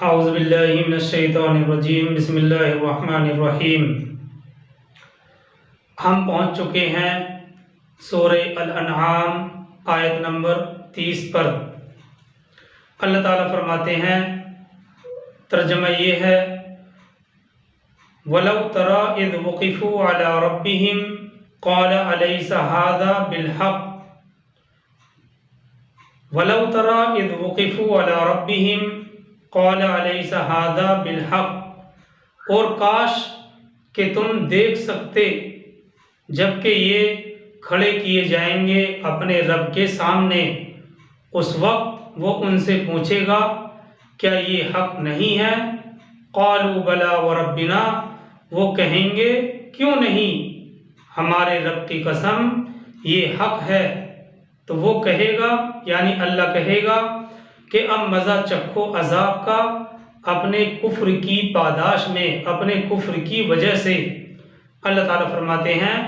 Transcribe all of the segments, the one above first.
اعوذ باللہ من الشیطان الرجیم بسم اللہ الرحمن الرحیم۔ ہم پہنچ چکے ہیں سورہ الانعام آیت نمبر 30 پر۔ اللہ تعالیٰ فرماتے ہیں، ترجمہ یہ ہے، وَلَوْ تَرَى إِذْ وُقِفُوا عَلَى رَبِّهِمْ قَالَ أَلَيْسَ هَذَا بِالْحَقِّ وَلَوْ تَرَى إِذْ وُقِفُوا عَلَى رَبِّهِمْ قَالَ أَلَيْسَ هَذَا بِالْحَقِّ، اور کاش کہ تم دیکھ سکتے جبکہ یہ کھڑے کیے جائیں گے اپنے رب کے سامنے، اس وقت وہ ان سے پوچھے گا کیا یہ حق نہیں ہے؟ قَالُوا بَلَىٰ وَرَبِّنَا، وہ کہیں گے کیوں نہیں، ہمارے رب کی قسم یہ حق ہے۔ تو وہ کہے گا، یعنی اللہ کہے گا کہ اب مزہ چکھو عذاب کا اپنے کفر کی پاداش میں، اپنے کفر کی وجہ سے۔ اللہ تعالیٰ فرماتے ہیں،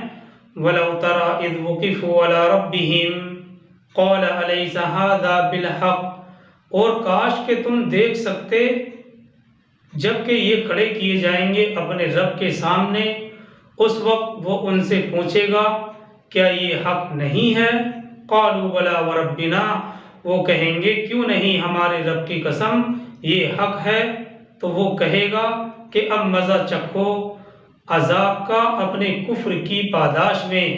وَلَوْ تَرَى إِذْ وُقِفُوا عَلَى رَبِّهِمْ قَالَ أَلَيْسَ هَذَا بِالْحَقِّ، اور کاش کہ تم دیکھ سکتے جبکہ یہ کھڑے کیے جائیں گے اپنے رب کے سامنے، اس وقت وہ ان سے پوچھے گا کیا یہ حق نہیں ہے؟ قَالُوا بَلَىٰ وَرَبِّنَا، وہ کہیں گے کیوں نہیں، ہمارے رب کی قسم یہ حق ہے۔ تو وہ کہے گا کہ اب مزہ چکھو عذاب کا اپنے کفر کی پاداش میں۔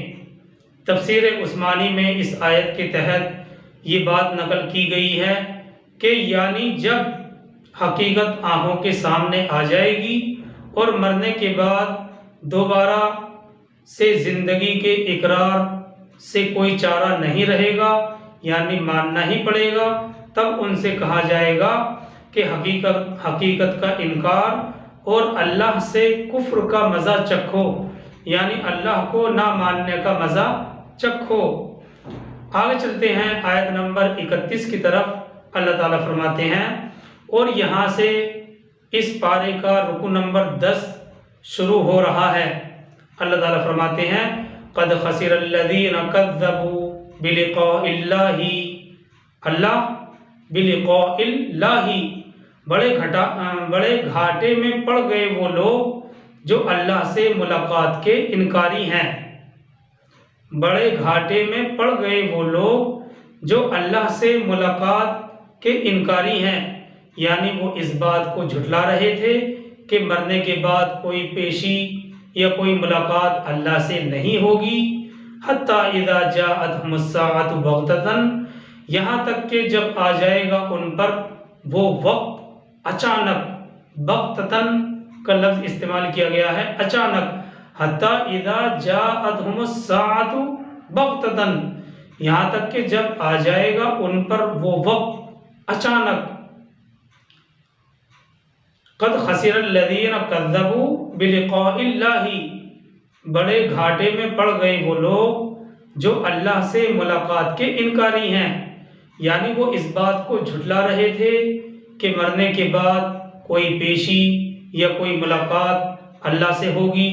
تفسیر عثمانی میں اس آیت کے تحت یہ بات نقل کی گئی ہے کہ یعنی جب حقیقت آنکھوں کے سامنے آ جائے گی اور مرنے کے بعد دوبارہ سے زندگی کے اقرار سے کوئی چارہ نہیں رہے گا، یعنی ماننا ہی پڑے گا، تب ان سے کہا جائے گا کہ حقیقت کا انکار اور اللہ سے کفر کا مزہ چکھو، یعنی اللہ کو نہ ماننے کا مزہ چکھو۔ آگے چلتے ہیں آیت نمبر 31 کی طرف۔ اللہ تعالیٰ فرماتے ہیں، اور یہاں سے اس پارے کا رکو نمبر 10 شروع ہو رہا ہے۔ اللہ تعالیٰ فرماتے ہیں، قد خسر الذین کذبوا بلقاء اللہ، اللہ بلقاء اللہ، بڑے گھاٹے میں پڑ گئے وہ لوگ جو اللہ سے ملاقات کے انکاری ہیں۔ بڑے گھاٹے میں پڑ گئے وہ لوگ جو اللہ سے ملاقات کے انکاری ہیں، یعنی وہ اس بات کو جھٹلا رہے تھے کہ مرنے کے بعد کوئی پیشی یا کوئی ملاقات اللہ سے نہیں ہوگی۔ حتیٰ اذا جاءتهم الساعة بغتة، یہاں تک کہ جب آ جائے گا ان پر وہ وقت اچانک، بغتتاً کا لفظ استعمال کیا گیا ہے، اچانک۔ حتیٰ اذا جاءتهم الساعة بغتة، یہاں تک کہ جب آ جائے گا ان پر وہ وقت اچانک۔ قد خسر الذین کذبوا بلقاء اللہ، بڑے گھاٹے میں پڑ گئے وہ لوگ جو اللہ سے ملاقات کے انکاری ہیں، یعنی وہ اس بات کو جھٹلا رہے تھے کہ مرنے کے بعد کوئی پیشی یا کوئی ملاقات اللہ سے ہوگی۔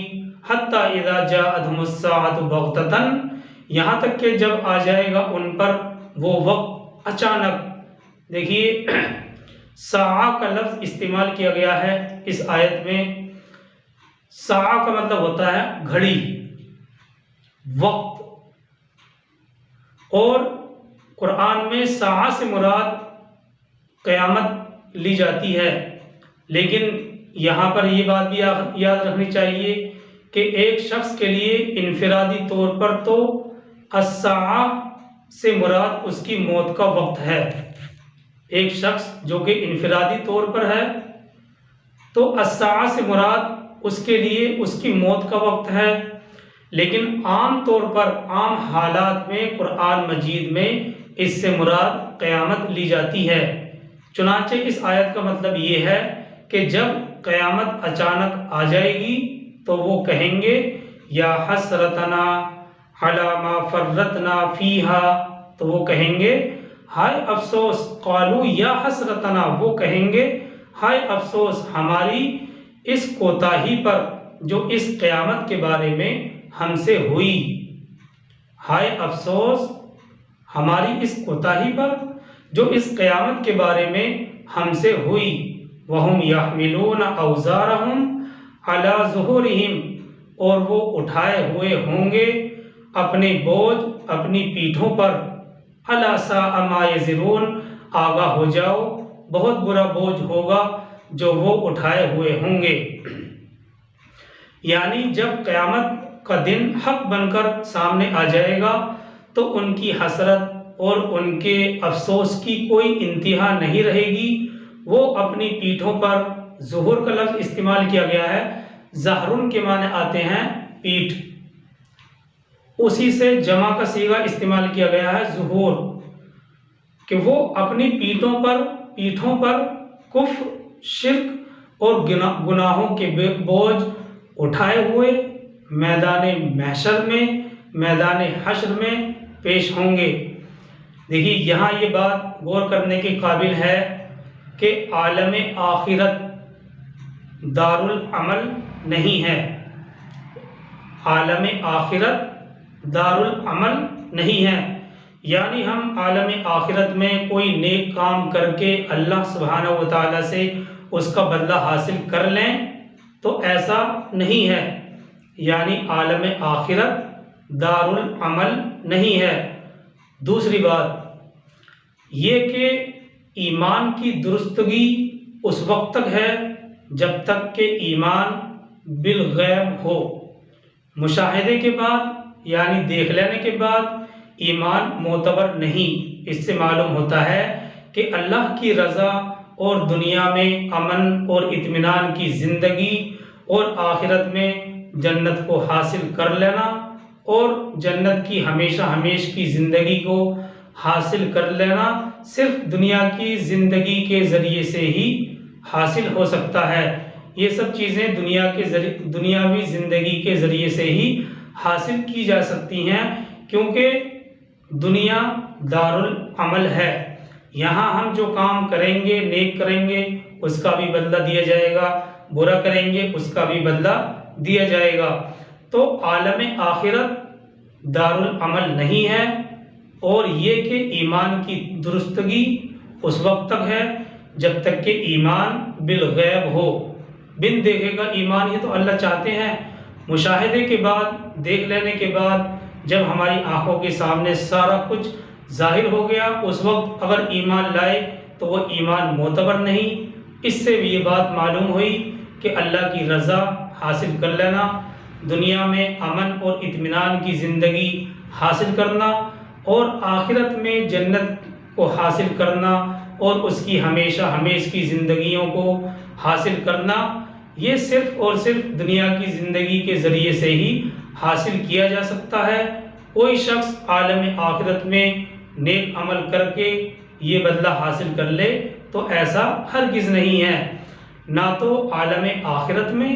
حتیٰ اذا جاءتهم الساعة بغتة، یہاں تک کہ جب آ جائے گا ان پر وہ وقت اچانک۔ دیکھیے، ساعہ کا لفظ استعمال کیا گیا ہے اس آیت میں۔ ساعہ کا مطلب ہوتا ہے گھڑی، وقت، اور قرآن میں ساعہ سے مراد قیامت لی جاتی ہے، لیکن یہاں پر یہ بات بھی یاد رکھنی چاہیے کہ ایک شخص کے لیے انفرادی طور پر تو الساعہ سے مراد اس کی موت کا وقت ہے۔ ایک شخص جو کہ انفرادی طور پر ہے تو الساعہ سے مراد اس کے لیے اس کی موت کا وقت ہے، لیکن عام طور پر، عام حالات میں قرآن مجید میں اس سے مراد قیامت لی جاتی ہے۔ چنانچہ اس آیت کا مطلب یہ ہے کہ جب قیامت اچانک آ جائے گی تو وہ کہیں گے یا حسرتنا علی ما فرطنا فیہا، تو وہ کہیں گے ہائے افسوس، قالوا یا حسرتنا، وہ کہیں گے ہائے افسوس ہماری اس کوتاہی پر جو اس قیامت کے بارے میں ہم سے ہوئی۔ ہائے افسوس ہماری اس کوتاہی پر جو اس قیامت کے بارے میں ہم سے ہوئی۔ وہم یحملون اوزارہم علی ظہورہم، اور وہ اٹھائے ہوئے ہوں گے اپنے بوجھ اپنی پیٹھوں پر، الا ساء ما یزرون، آگاہ ہو جاؤ بہت برا بوجھ ہوگا جو وہ اٹھائے ہوئے ہوں گے۔ یعنی جب قیامت کا دن حق بن کر سامنے آ جائے گا تو ان کی حسرت اور ان کے افسوس کی کوئی انتہا نہیں رہے گی۔ وہ اپنی پیٹھوں پر، ظہور کا لفظ استعمال کیا گیا ہے، ظہرن کے معنی آتے ہیں پیٹھ، اسی سے جمع کا صیغہ استعمال کیا گیا ہے ظہور، کہ وہ اپنی پیٹھوں پر کفر، شرک اور گناہوں کے بوجھ اٹھائے ہوئے میدان محشر میں، میدان حشر میں پیش ہوں گے۔ دیکھیے یہاں یہ بات غور کرنے کے قابل ہے کہ عالم آخرت دار العمل نہیں ہے، عالم آخرت دار العمل نہیں ہے، یعنی ہم عالم آخرت میں کوئی نیک کام کر کے اللہ سبحانہ و تعالیٰ سے اس کا بدلہ حاصل کر لیں تو ایسا نہیں ہے، یعنی عالم آخرت دار العمل نہیں ہے۔ دوسری بات یہ کہ ایمان کی درستگی اس وقت تک ہے جب تک کہ ایمان بالغیب ہو، مشاہدے کے بعد یعنی دیکھ لینے کے بعد ایمان معتبر نہیں۔ اس سے معلوم ہوتا ہے کہ اللہ کی رضا اور دنیا میں امن اور اطمینان کی زندگی اور آخرت میں جنت کو حاصل کر لینا اور جنت کی ہمیشہ ہمیش کی زندگی کو حاصل کر لینا صرف دنیا کی زندگی کے ذریعے سے ہی حاصل ہو سکتا ہے۔ یہ سب چیزیں دنیاوی زندگی کے ذریعے سے ہی حاصل کی جا سکتی ہیں، کیونکہ دنیا دار العمل ہے، یہاں ہم جو کام کریں گے، نیک کریں گے اس کا بھی بدلہ دیا جائے گا، برا کریں گے اس کا بھی بدلہ دیا جائے گا۔ تو عالم آخرت دار العمل نہیں ہے، اور یہ کہ ایمان کی درستگی اس وقت تک ہے جب تک کہ ایمان بالغیب ہو، بن دیکھے گا ایمان ہی تو اللہ چاہتے ہیں۔ مشاہدے کے بعد، دیکھ لینے کے بعد جب ہماری آنکھوں کے سامنے سارا کچھ ظاہر ہو گیا، اس وقت اگر ایمان لائے تو وہ ایمان معتبر نہیں۔ اس سے بھی یہ بات معلوم ہوئی کہ اللہ کی رضا حاصل کر لینا، دنیا میں امن اور اطمینان کی زندگی حاصل کرنا اور آخرت میں جنت کو حاصل کرنا اور اس کی ہمیشہ ہمیش کی زندگیوں کو حاصل کرنا، یہ صرف اور صرف دنیا کی زندگی کے ذریعے سے ہی حاصل کیا جا سکتا ہے۔ کوئی شخص عالم آخرت میں نیک عمل کر کے یہ بدلہ حاصل کر لے تو ایسا ہرگز نہیں ہے، نہ تو عالم آخرت میں،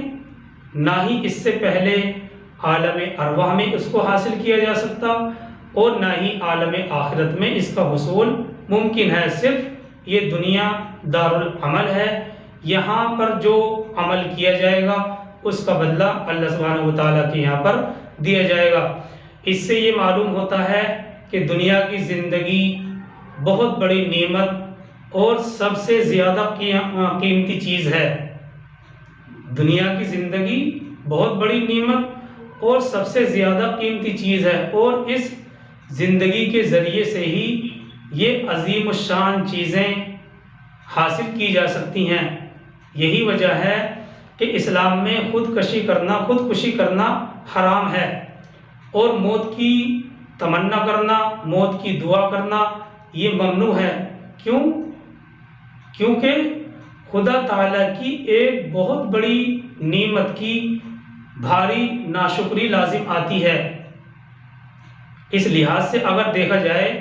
نہ ہی اس سے پہلے عالم ارواح میں اس کو حاصل کیا جا سکتا، اور نہ ہی عالم آخرت میں اس کا حصول ممکن ہے۔ صرف یہ دنیا دار العمل ہے، یہاں پر جو عمل کیا جائے گا اس کا بدلہ اللہ سبحانہ و تعالیٰ کے یہاں پر دیا جائے گا۔ اس سے یہ معلوم ہوتا ہے کہ دنیا کی زندگی بہت بڑی نعمت اور سب سے زیادہ قیمتی چیز ہے۔ دنیا کی زندگی بہت بڑی نعمت اور سب سے زیادہ قیمتی چیز ہے، اور اس زندگی کے ذریعے سے ہی یہ عظیم الشان چیزیں حاصل کی جا سکتی ہیں۔ یہی وجہ ہے کہ اسلام میں خودکشی کرنا حرام ہے، اور موت کی تمنا کرنا، موت کی دعا کرنا یہ ممنوع ہے۔ کیوں؟ کیونکہ خدا تعالیٰ کی ایک بہت بڑی نعمت کی بھاری ناشکری لازم آتی ہے۔ اس لحاظ سے اگر دیکھا جائے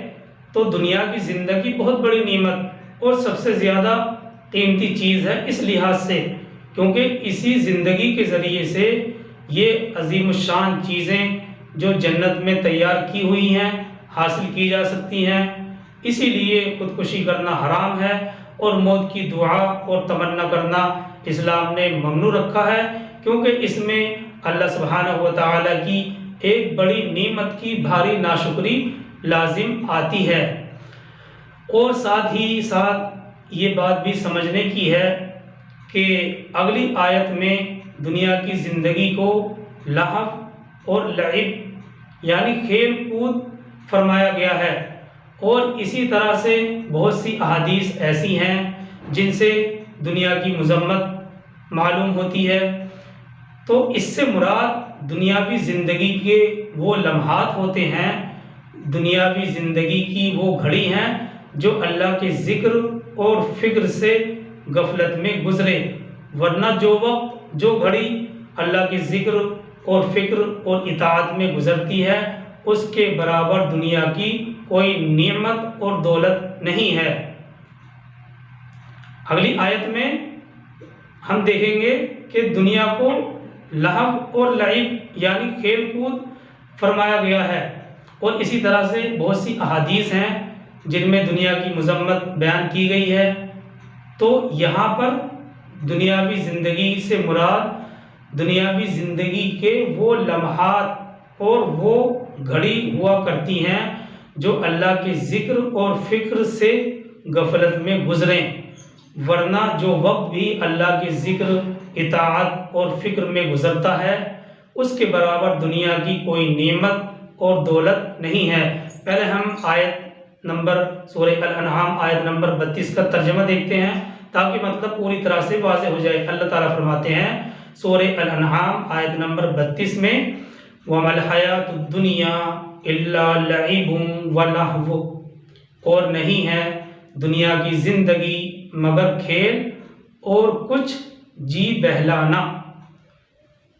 تو دنیا کی زندگی بہت بڑی نعمت اور سب سے زیادہ قیمتی چیز ہے، اس لحاظ سے کیونکہ اسی زندگی کے ذریعے سے یہ عظیم الشان چیزیں جو جنت میں تیار کی ہوئی ہیں حاصل کی جا سکتی ہیں۔ اسی لیے خودکشی کرنا حرام ہے، اور موت کی دعا اور تمنا کرنا اسلام نے ممنوع رکھا ہے، کیونکہ اس میں اللہ سبحانہ و تعالیٰ کی ایک بڑی نعمت کی بھاری ناشکری لازم آتی ہے۔ اور ساتھ ہی ساتھ یہ بات بھی سمجھنے کی ہے کہ اگلی آیت میں دنیا کی زندگی کو لہو اور لعب یعنی کھیل کود فرمایا گیا ہے، اور اسی طرح سے بہت سی احادیث ایسی ہیں جن سے دنیا کی مذمت معلوم ہوتی ہے۔ تو اس سے مراد دنیاوی زندگی کے وہ لمحات ہوتے ہیں، دنیاوی زندگی کی وہ گھڑی ہیں جو اللہ کے ذکر اور فکر سے غفلت میں گزرے، ورنہ جو وقت جو گھڑی اللہ کے ذکر اور فکر اور اطاعت میں گزرتی ہے اس کے برابر دنیا کی کوئی نعمت اور دولت نہیں ہے۔ اگلی آیت میں ہم دیکھیں گے کہ دنیا کو لہو اور لعب یعنی کھیل کود فرمایا گیا ہے، اور اسی طرح سے بہت سی احادیث ہیں جن میں دنیا کی مذمت بیان کی گئی ہے۔ تو یہاں پر دنیاوی زندگی سے مراد دنیاوی زندگی کے وہ لمحات اور وہ گھڑی ہوا کرتی ہیں جو اللہ کے ذکر اور فکر سے غفلت میں گزریں، ورنہ جو وقت بھی اللہ کے ذکر، اطاعت اور فکر میں گزرتا ہے اس کے برابر دنیا کی کوئی نعمت اور دولت نہیں ہے۔ پہلے ہم آیت نمبر سورہ الانعام آیت نمبر 32 کا ترجمہ دیکھتے ہیں تاکہ مطلب پوری طرح سے واضح ہو جائے۔ اللہ تعالیٰ فرماتے ہیں سورہ الانعام آیت نمبر 32 میں وَمَا الْحَيَاةُ الدُّنْيَا إِلَّا لَعِبٌ وَلَهْوٌ، اور نہیں ہے دنیا کی زندگی مگر کھیل اور کچھ جی بہلانا۔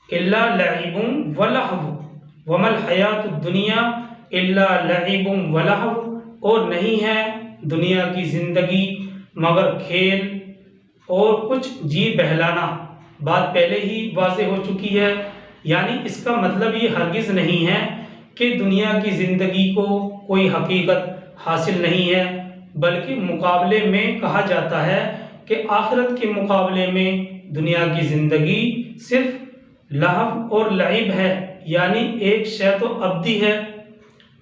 إِلَّا لَعِبٌ وَلَهْوٌ وَمَا الْحَيَاةُ الدُّنْيَا إِلَّا لَعِبٌ وَلَهْوٌ، اور نہیں ہے دنیا کی زندگی مگر کھیل اور کچھ جی بہلانا۔ بات پہلے ہی واضح ہو چکی ہے، یعنی اس کا مطلب یہ ہرگز نہیں ہے کہ دنیا کی زندگی کو کوئی حقیقت حاصل نہیں ہے، بلکہ مقابلے میں کہا جاتا ہے کہ آخرت کے مقابلے میں دنیا کی زندگی صرف لہو اور لعب ہے، یعنی ایک شے تو ابدی ہے،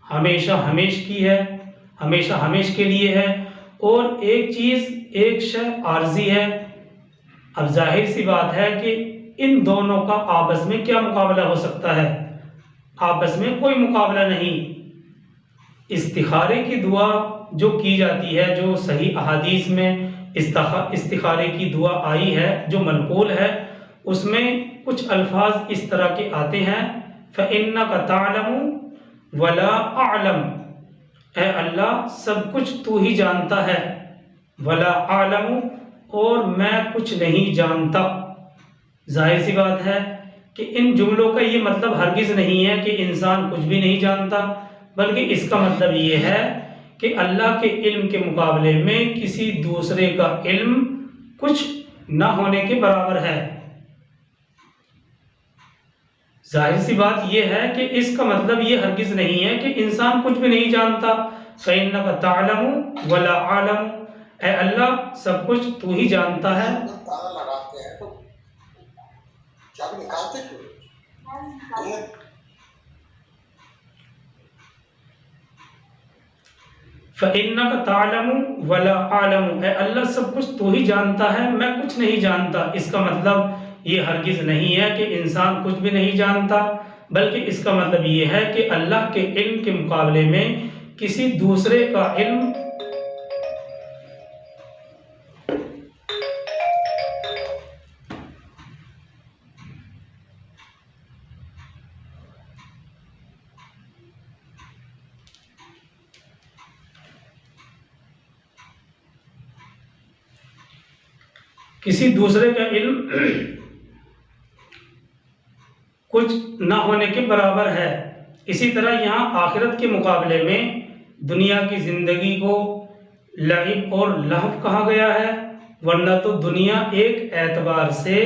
ہمیشہ ہمیش کی ہے، ہمیشہ ہمیش کے لیے ہے، اور ایک چیز ایک شے عارضی ہے۔ اب ظاہر سی بات ہے کہ ان دونوں کا آپس میں کیا مقابلہ ہو سکتا ہے؟ آپس میں کوئی مقابلہ نہیں۔ استخارے کی دعا جو کی جاتی ہے، جو صحیح احادیث میں استخارے کی دعا آئی ہے، جو منقول ہے، اس میں کچھ الفاظ اس طرح کے آتے ہیں فَإِنَّكَ تَعْلَمُ وَلَا أَعْلَمُ، اے اللہ سب کچھ تو ہی جانتا ہے، وَلَا أَعْلَمُ، اور میں کچھ نہیں جانتا۔ ظاہر سی بات ہے کہ ان جملوں کا یہ مطلب ہرگز نہیں ہے کہ انسان کچھ بھی نہیں جانتا، بلکہ اس کا مطلب یہ ہے کہ اللہ کے علم کے مقابلے میں کسی دوسرے کا علم کچھ نہ ہونے کے برابر ہے۔ ظاہر سی بات یہ ہے کہ اس کا مطلب یہ ہرگز نہیں ہے کہ انسان کچھ بھی نہیں جانتا۔ فَإِنَّكَ تَعْلَمُ وَلَا أَعْلَمُ، اے اللہ سب کچھ تو ہی جانتا ہے۔ فَإِنَّكَ تَعْلَمُ وَلَا أَعْلَمُ، اے اللہ سب کچھ تو ہی جانتا ہے، میں کچھ نہیں جانتا۔ اس کا مطلب یہ ہرگز نہیں ہے کہ انسان کچھ بھی نہیں جانتا، بلکہ اس کا مطلب یہ ہے کہ اللہ کے علم کے مقابلے میں کسی دوسرے کا علم کچھ نہ ہونے کے برابر ہے۔ اسی طرح یہاں آخرت کے مقابلے میں دنیا کی زندگی کو لعب اور لہو کہا گیا ہے، ورنہ تو دنیا ایک اعتبار سے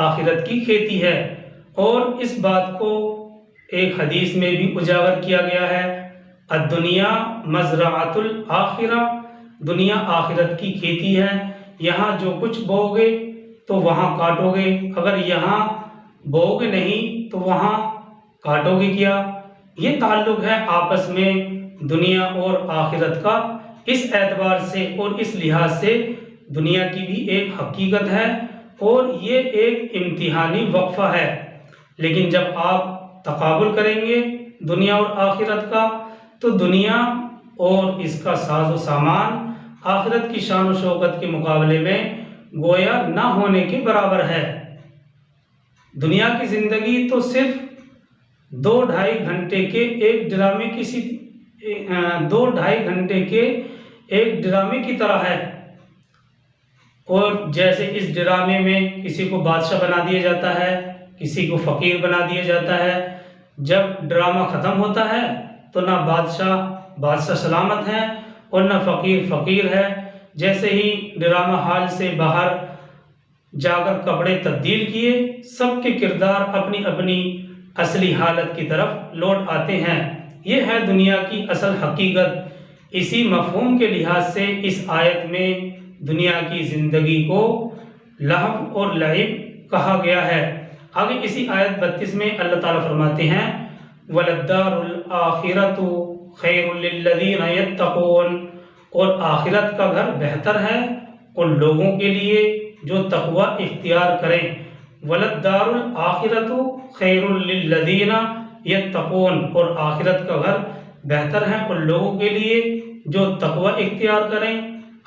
آخرت کی کھیتی ہے، اور اس بات کو ایک حدیث میں بھی اجاگر کیا گیا ہے الدنیا مزرعۃ الآخرہ، دنیا آخرت کی کھیتی ہے، یہاں جو کچھ بوؤ گے تو وہاں کاٹو گے، اگر یہاں بوؤ گے نہیں تو وہاں کاٹو گے کیا؟ یہ تعلق ہے آپس میں دنیا اور آخرت کا۔ اس اعتبار سے اور اس لحاظ سے دنیا کی بھی ایک حقیقت ہے اور یہ ایک امتحانی وقفہ ہے، لیکن جب آپ تقابل کریں گے دنیا اور آخرت کا تو دنیا اور اس کا ساز و سامان آخرت کی شان و شوکت کے مقابلے میں گویا نہ ہونے کے برابر ہے۔ دنیا کی زندگی تو صرف 2-2.5 گھنٹے کے ایک ڈرامے کی طرح ہے، اور جیسے اس ڈرامے میں کسی کو بادشاہ بنا دیا جاتا ہے، کسی کو فقیر بنا دیا جاتا ہے، جب ڈرامہ ختم ہوتا ہے تو نہ بادشاہ سلامت ہے اور نہ فقیر ہے۔ جیسے ہی ڈرامہ ہال سے باہر جا کر کپڑے تبدیل کیے، سب کے کردار اپنی اپنی اصلی حالت کی طرف لوٹ آتے ہیں۔ یہ ہے دنیا کی اصل حقیقت۔ اسی مفہوم کے لحاظ سے اس آیت میں دنیا کی زندگی کو لہو اور لعب کہا گیا ہے۔ آگے اسی آیت 32 میں اللہ تعالیٰ فرماتے ہیں وَلَلدَّارُ الْآخِرَةُ خَيْرٌ لِلَّذِينَ يَتَّقُونَ، اور آخرت کا گھر بہتر ہے ان لوگوں کے لیے جو تقوی اختیار کریں۔ وَلَلدَّارُ الْآخِرَةُ خَيْرٌ لِلَّذِينَ يَتَّقُونَ، اور آخرت کا گھر بہتر ہے ان لوگوں کے لیے جو تقوی اختیار کریں۔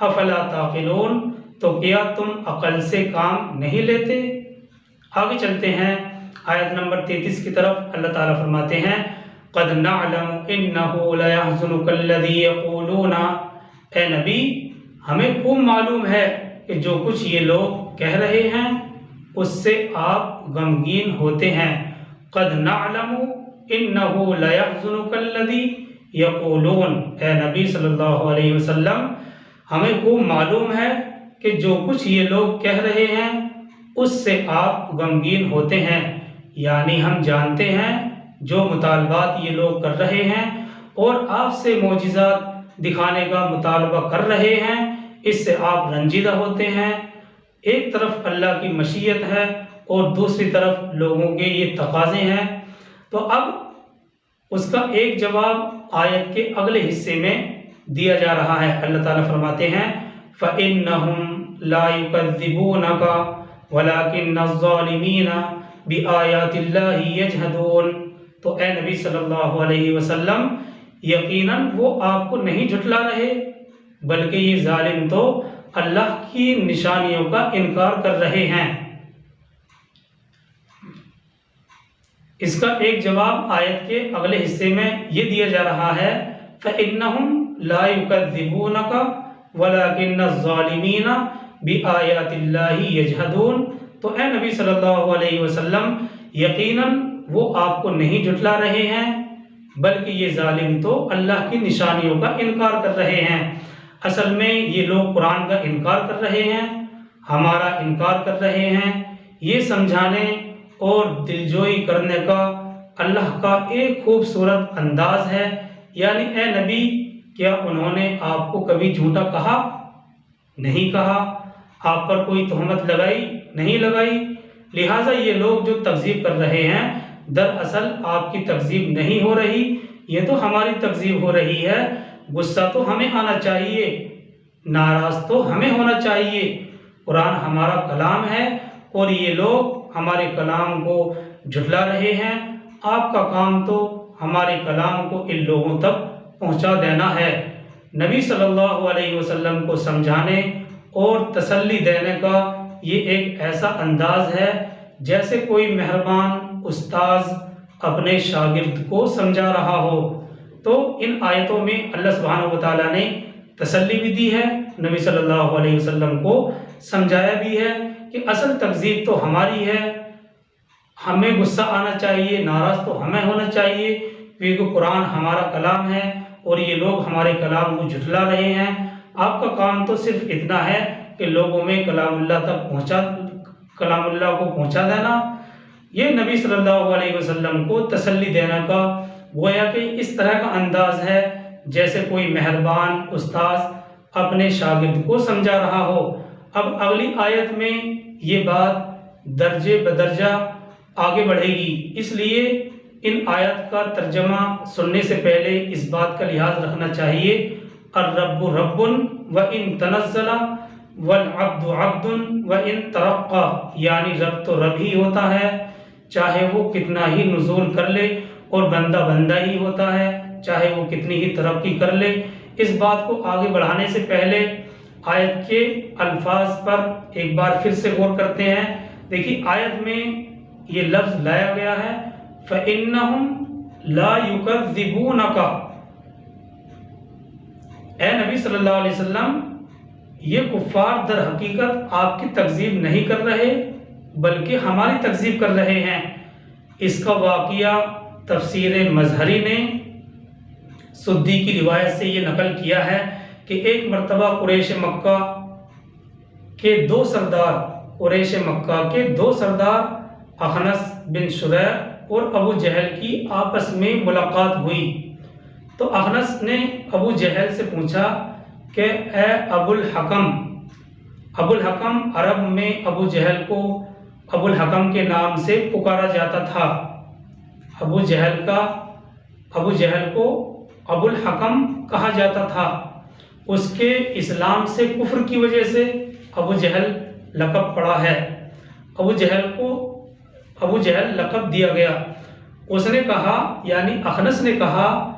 افلا تعقلون، تو کیا تم عقل سے کام نہیں لیتے؟ آگے چلتے ہیں آیت نمبر 33 کی طرف۔ اللہ تعالیٰ فرماتے ہیں قد نعلم انه ليحزنك الذي يقولون، اے نبی ہمیں خوب معلوم ہے کہ جو کچھ یہ لوگ کہہ رہے ہیں اس سے آپ غمگین ہوتے ہیں۔ قد نعلم انه ليحزنك الذي يقولون، اے نبی صلی اللہ علیہ وسلم ہمیں خوب معلوم ہے کہ جو کچھ یہ لوگ کہہ رہے ہیں اس سے آپ غمگین ہوتے ہیں، یعنی ہم جانتے ہیں جو مطالبات یہ لوگ کر رہے ہیں اور آپ سے معجزات دکھانے کا مطالبہ کر رہے ہیں، اس سے آپ رنجیدہ ہوتے ہیں۔ ایک طرف اللہ کی مشیت ہے اور دوسری طرف لوگوں کے یہ تقاضے ہیں۔ تو اب اس کا ایک جواب آیت کے اگلے حصے میں دیا جا رہا ہے۔ اللہ تعالیٰ فرماتے ہیں فَإِنَّهُمْ لَا يُكَذِّبُونَكَ وَلَكِنَّ الظَّالِمِينَ بِآيَاتِ اللَّهِ يَجْحَدُونَ، تو اے نبی صلی اللہ علیہ وسلم یقیناً وہ آپ کو نہیں جھٹلا رہے، بلکہ یہ ظالم تو اللہ کی نشانیوں کا انکار کر رہے ہیں۔ اس کا ایک جواب آیت کے اگلے حصے میں یہ دیا جا رہا ہے فَإِنَّهُمْ لَا يُكَذِّبُونَكَ وَلَكِنَّ الظَّالِمِينَ بِآيَاتِ اللَّهِ يَجْحَدُونَ، تو اے نبی صلی اللہ علیہ وسلم یقیناً وہ آپ کو نہیں جھٹلا رہے ہیں، بلکہ یہ ظالم تو اللہ کی نشانیوں کا انکار کر رہے ہیں۔ اصل میں یہ لوگ قرآن کا انکار کر رہے ہیں، ہمارا انکار کر رہے ہیں۔ یہ سمجھانے اور دلجوئی کرنے کا اللہ کا ایک خوبصورت انداز ہے، یعنی اے نبی کیا انہوں نے آپ کو کبھی جھوٹا کہا؟ نہیں کہا۔ آپ پر کوئی تہمت لگائی؟ نہیں لگائی۔ لہٰذا یہ لوگ جو تکذیب کر رہے ہیں دراصل آپ کی تکذیب نہیں ہو رہی، یہ تو ہماری تکذیب ہو رہی ہے۔ غصہ تو ہمیں آنا چاہیے، ناراض تو ہمیں ہونا چاہیے۔ قرآن ہمارا کلام ہے اور یہ لوگ ہمارے کلام کو جھٹلا رہے ہیں۔ آپ کا کام تو ہمارے کلام کو ان لوگوں تک پہنچا دینا ہے۔ نبی صلی اللہ علیہ وسلم کو سمجھانے اور تسلی دینے کا یہ ایک ایسا انداز ہے جیسے کوئی مہربان استاذ اپنے شاگرد کو سمجھا رہا ہو۔ تو ان آیتوں میں اللہ سبحانہ و تعالیٰ نے تسلی بھی دی ہے، نبی صلی اللہ علیہ وسلم کو سمجھایا بھی ہے کہ اصل تکذیب تو ہماری ہے، ہمیں غصہ آنا چاہیے، ناراض تو ہمیں ہونا چاہیے، کیونکہ قرآن ہمارا کلام ہے اور یہ لوگ ہمارے کلام کو جھٹلا رہے ہیں۔ آپ کا کام تو صرف اتنا ہے کہ لوگوں میں کلام اللہ کو پہنچا دینا۔ یہ نبی صلی اللہ علیہ وسلم کو تسلی دینے کا گویا کہ اس طرح کا انداز ہے جیسے کوئی مہربان استاذ اپنے شاگرد کو سمجھا رہا ہو۔ اب اگلی آیت میں یہ بات درجے بدرجہ آگے بڑھے گی، اس لیے ان آیت کا ترجمہ سننے سے پہلے اس بات کا لحاظ رکھنا چاہیے الرب رب وَإِن تَنَزَّلَ، والعبد عبد وإن ترقى، یعنی رب تو رب ہی ہوتا ہے چاہے وہ کتنا ہی نزول کر لے، اور بندہ بندہ ہی ہوتا ہے چاہے وہ کتنی ہی ترقی کر لے۔ اس بات کو آگے بڑھانے سے پہلے آیت کے الفاظ پر ایک بار پھر سے غور کرتے ہیں۔ دیکھیے آیت میں یہ لفظ لایا گیا ہے فَإِنَّهُمْ لَا يُكَذِّبُونَكَ، اے نبی صلی اللہ علیہ وسلم یہ کفار در حقیقت آپ کی تکذیب نہیں کر رہے بلکہ ہماری تکذیب کر رہے ہیں۔ اس کا واقعہ تفسیر مظہری نے سدی کی روایت سے یہ نقل کیا ہے کہ ایک مرتبہ قریش مکہ کے دو سردار اخنس بن شریح اور ابو جہل کی آپس میں ملاقات ہوئی، تو اخنس نے ابو جہل سے پوچھا کہ اے ابو الحکم، عرب میں ابو جہل کو ابو الحکم کے نام سے پکارا جاتا تھا۔ ابو جہل کو ابو الحکم کہا جاتا تھا، اس کے اسلام سے کفر کی وجہ سے ابو جہل لقب پڑا ہے، ابو جہل لقب دیا گیا۔ اس نے کہا یعنی اخنس نے کہا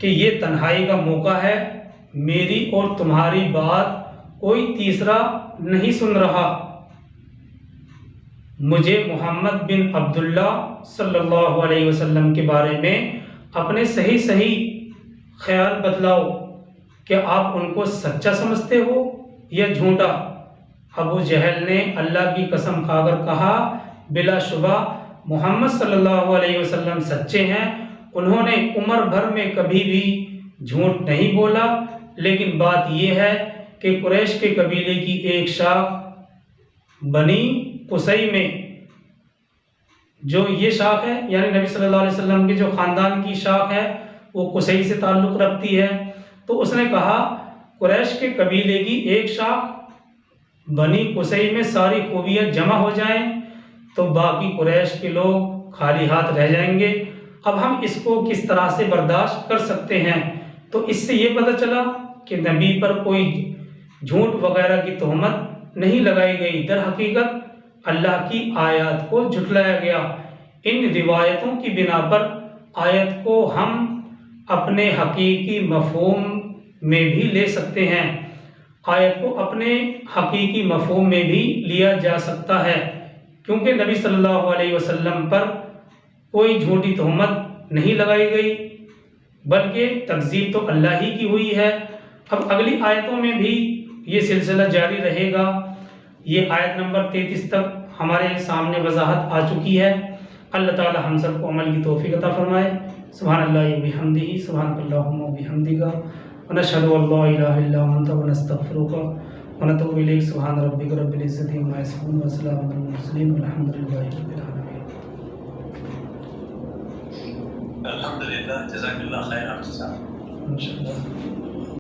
کہ یہ تنہائی کا موقع ہے، میری اور تمہاری بات کوئی تیسرا نہیں سن رہا، مجھے محمد بن عبداللہ صلی اللہ علیہ وسلم کے بارے میں اپنے صحیح خیال بتلاؤ کہ آپ ان کو سچا سمجھتے ہو یا جھوٹا۔ ابو جہل نے اللہ کی قسم کھا کر کہا بلا شبہ محمد صلی اللہ علیہ وسلم سچے ہیں، انہوں نے عمر بھر میں کبھی بھی جھوٹ نہیں بولا، لیکن بات یہ ہے کہ قریش کے قبیلے کی ایک شاخ بنی قصی میں، جو یہ شاخ ہے یعنی نبی صلی اللہ علیہ وسلم کے جو خاندان کی شاخ ہے وہ قصی سے تعلق رکھتی ہے، تو اس نے کہا قریش کے قبیلے کی ایک شاخ بنی قصی میں ساری خوبیاں جمع ہو جائیں تو باقی قریش کے لوگ خالی ہاتھ رہ جائیں گے، اب ہم اس کو کس طرح سے برداشت کر سکتے ہیں؟ تو اس سے یہ پتہ چلا کہ نبی پر کوئی جھوٹ وغیرہ کی تہمت نہیں لگائی گئی، در حقیقت اللہ کی آیات کو جھٹلایا گیا۔ ان روایتوں کی بنا پر آیت کو ہم اپنے حقیقی مفہوم میں بھی لے سکتے ہیں، آیت کو اپنے حقیقی مفہوم میں بھی لیا جا سکتا ہے، کیونکہ نبی صلی اللہ علیہ وسلم پر کوئی جھوٹی تہمت نہیں لگائی گئی بلکہ تکذیب تو اللہ ہی کی ہوئی ہے۔ اب اگلی آیتوں میں بھی یہ سلسلہ جاری رہے گا۔ یہ آیت نمبر 33 تک ہمارے سامنے وضاحت آ چکی ہے۔ اللہ تعالی ہم سب کو عمل کی توفیق عطا فرمائے۔ سبحان اللہ و بحمدہ، سبحانک اللہم و بحمدک، ونشہد ان لا الہ الا انت ونستغفرک ونتوب الیک۔ سبحان ربک رب العزۃ عما یصفون وسلام علی المرسلین والحمد للہ رب العالمین۔ الحمدللہ، جزاک اللہ خیر آپ صاحب۔ انشاءاللہ۔